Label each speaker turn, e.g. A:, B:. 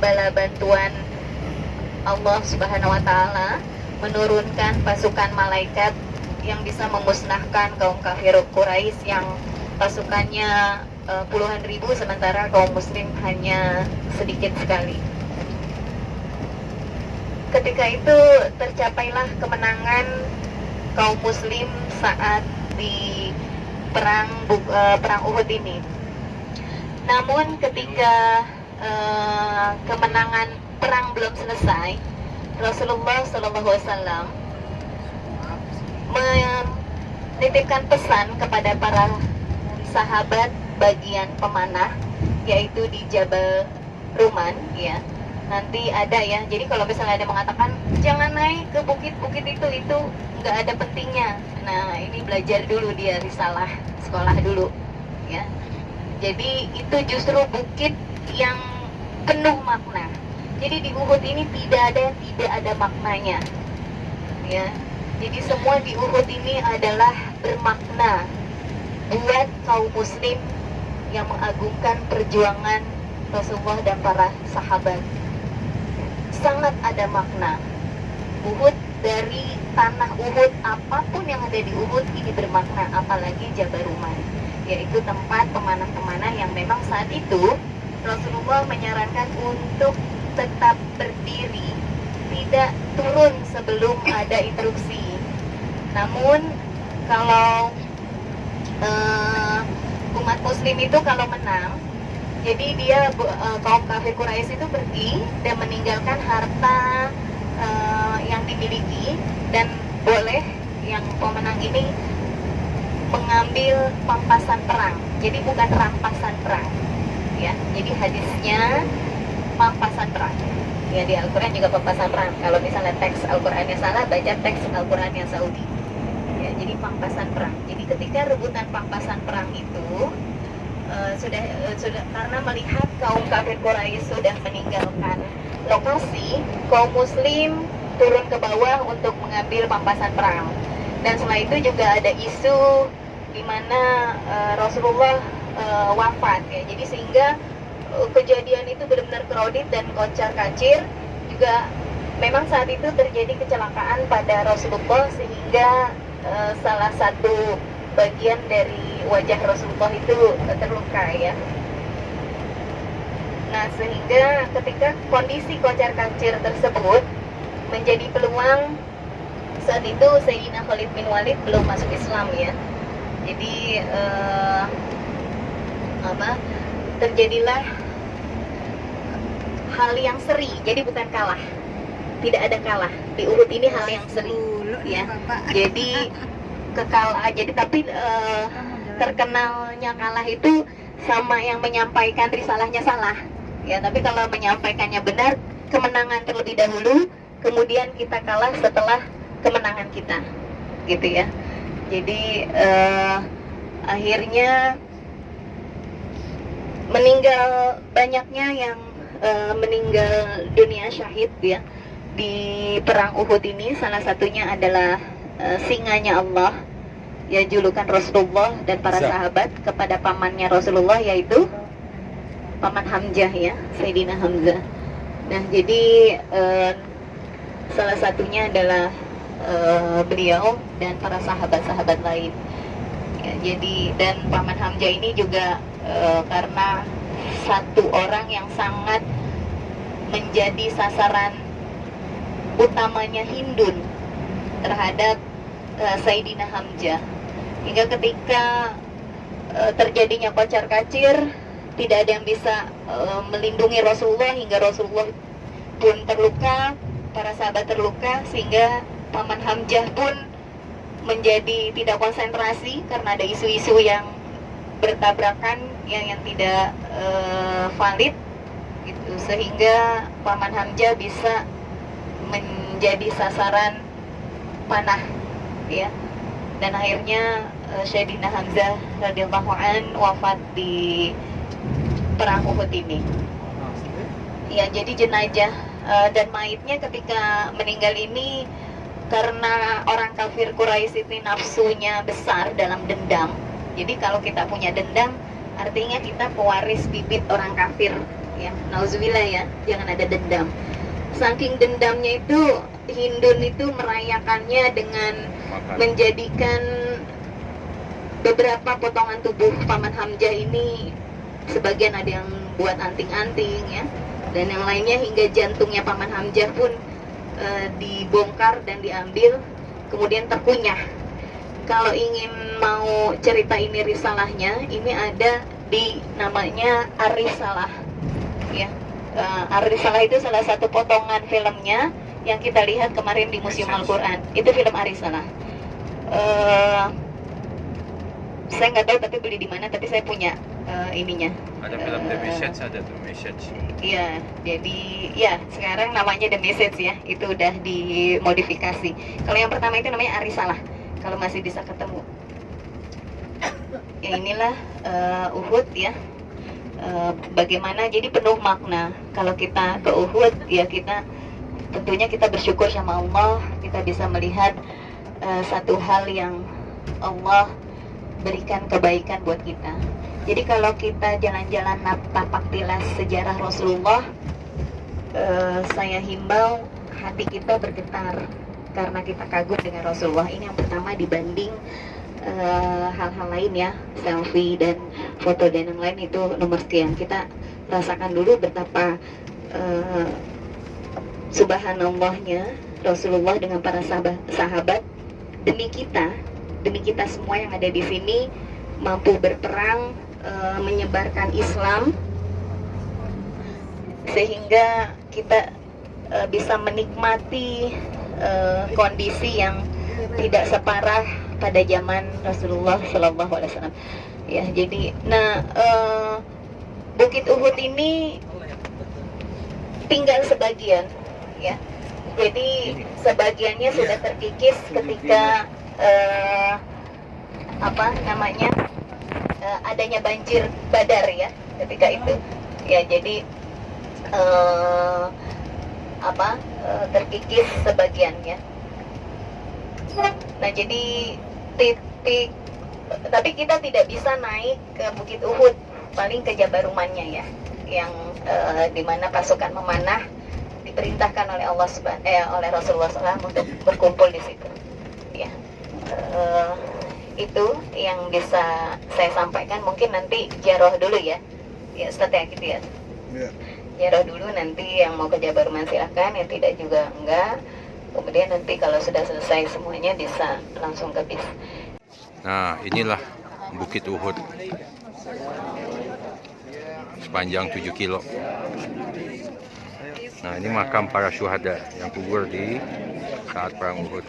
A: bala bantuan Allah Subhanahu wa taala menurunkan pasukan malaikat yang bisa memusnahkan kaum kafir Quraisy yang pasukannya puluhan ribu, sementara kaum muslim hanya sedikit sekali. Ketika itu tercapailah kemenangan kaum muslim saat di perang Uhud ini. Namun ketika kemenangan perang belum selesai, Rasulullah SAW menitipkan pesan kepada para sahabat bagian pemanah, yaitu di Jabal Ruman, ya. Nanti ada ya. Jadi kalau misalnya ada mengatakan jangan naik ke bukit-bukit itu nggak ada pentingnya. Nah, ini belajar dulu dia risalah, sekolah dulu, ya. Jadi itu justru bukit yang penuh makna. Jadi di Uhud ini tidak ada maknanya, ya. Jadi semua di Uhud ini adalah bermakna buat kaum muslim yang mengagungkan perjuangan Rasulullah dan para sahabat. Sangat ada makna. Uhud, dari tanah Uhud, apapun yang ada di Uhud ini bermakna, apalagi Jabal Ruman, yaitu tempat pemanah-pemanah yang memang saat itu Rasulullah menyarankan untuk tetap berdiri, tidak turun sebelum ada instruksi. Namun kalau umat muslim itu kalau menang, jadi dia kaum kafir Quraisy itu pergi dan meninggalkan harta yang dimiliki, dan boleh yang pemenang ini mengambil pampasan perang. Jadi bukan rampasan perang, ya. Jadi hadisnya pampasan perang. Ya, di Al-Quran juga pampasan perang. Kalau misalnya teks Al-Qurannya salah, baca teks Al-Qurannya Saudi. Ya, jadi pampasan perang. Jadi ketika rebutan pampasan perang itu sudah karena melihat kaum kafir Quraisy sudah meninggalkan lokasi, kaum muslim turun ke bawah untuk mengambil pampasan perang. Dan setelah itu juga ada isu di mana Rasulullah wafat, ya. Jadi sehingga kejadian itu benar-benar crowded dan kocar-kacir. Juga memang saat itu terjadi kecelakaan pada Rasulullah, sehingga salah satu bagian dari wajah Rasulullah itu terluka, ya. Nah, sehingga ketika kondisi kocar-kacir tersebut menjadi peluang, saat itu Sayyidina Khalid bin Walid belum masuk Islam, ya. Jadi terjadilah hal yang seri. Jadi bukan kalah, tidak ada kalah di Uhud ini, hal yang seri, ya. Jadi jadi tapi terkenalnya kalah itu sama yang menyampaikan risalahnya salah, ya. Tapi kalau menyampaikannya benar, kemenangan terlebih dahulu, kemudian kita kalah setelah kemenangan kita, gitu, ya. Jadi akhirnya meninggal banyaknya yang meninggal dunia syahid, ya, di perang Uhud ini. Salah satunya adalah singanya Allah, ya, julukan Rasulullah dan para sahabat kepada pamannya Rasulullah, yaitu paman Hamzah, ya, Sayyidina Hamzah. Nah, jadi salah satunya adalah beliau dan para sahabat-sahabat lain, ya. Jadi dan paman Hamzah ini juga karena satu orang yang sangat menjadi sasaran utamanya Hindun terhadap Sayyidina Hamzah, hingga ketika terjadinya kocar-kacir, tidak ada yang bisa melindungi Rasulullah, hingga Rasulullah pun terluka, para sahabat terluka, sehingga paman Hamzah pun menjadi tidak konsentrasi karena ada isu-isu yang bertabrakan, yang tidak valid, gitu, sehingga paman Hamzah bisa menjadi sasaran panah, ya. Dan akhirnya Sayyidina Hamzah radhiyallahu an wafat di perang Uhud ini, ya. Jadi jenazah dan mayitnya ketika meninggal ini, karena orang kafir Quraisy itu nafsunya besar dalam dendam. Jadi kalau kita punya dendam, artinya kita pewaris bibit orang kafir ya, nauzubillah ya, jangan ada dendam. Saking dendamnya itu, Hindun itu merayakannya dengan menjadikan beberapa potongan tubuh Paman Hamzah ini, sebagian ada yang buat anting-anting ya, dan yang lainnya hingga jantungnya Paman Hamzah pun dibongkar dan diambil, kemudian terkunyah. Kalau ingin mau cerita ini risalahnya, ini ada di namanya Ar-Risalah ya. Ar-Risalah itu salah satu potongan filmnya yang kita lihat kemarin di Museum Al-Quran. Itu film Ar-Risalah. Saya nggak tahu tapi beli di mana, tapi saya punya ininya.
B: Ada film The Message, ada The Message.
A: Iya, jadi ya sekarang namanya The Message ya, itu udah dimodifikasi. Kalau yang pertama itu namanya Ar-Risalah, kalau masih bisa ketemu. Ya inilah Uhud ya. Bagaimana, jadi penuh makna. Kalau kita ke Uhud ya, kita tentunya kita bersyukur sama Allah, kita bisa melihat satu hal yang Allah berikan kebaikan buat kita. Jadi kalau kita jalan-jalan tapak tilas sejarah Rasulullah, saya himbau hati kita bergetar karena kita kagum dengan Rasulullah. Ini yang pertama dibanding hal-hal lain ya, selfie dan foto dan yang lain itu nomor sekian. Kita rasakan dulu betapa subhanallahnya Rasulullah dengan para sahabat demi kita semua yang ada di sini, mampu berperang menyebarkan Islam sehingga kita bisa menikmati kondisi yang tidak separah pada zaman Rasulullah Shallallahu Alaihi Wasallam. Ya, jadi, Bukit Uhud ini tinggal sebagian, ya. Jadi sebagiannya sudah terkikis ketika adanya banjir Badar ya, ketika itu. Ya, jadi terkikis sebagiannya. Nah, jadi titik, tapi kita tidak bisa naik ke Bukit Uhud, paling ke Jabarumannya ya, yang dimana pasukan memanah diperintahkan oleh oleh Rasulullah SAW untuk berkumpul di situ. Ya, itu yang bisa saya sampaikan. Mungkin nanti ziarah dulu ya, Ustaz ya gitu ya. Ziarah dulu, nanti yang mau ke Jabaruman silakan, yang tidak juga enggak. Kemudian nanti kalau sudah selesai semuanya bisa langsung ke bis.
B: Nah, inilah Bukit Uhud, sepanjang 7 kilo. Nah, ini makam para syuhada yang gugur di saat perang Uhud.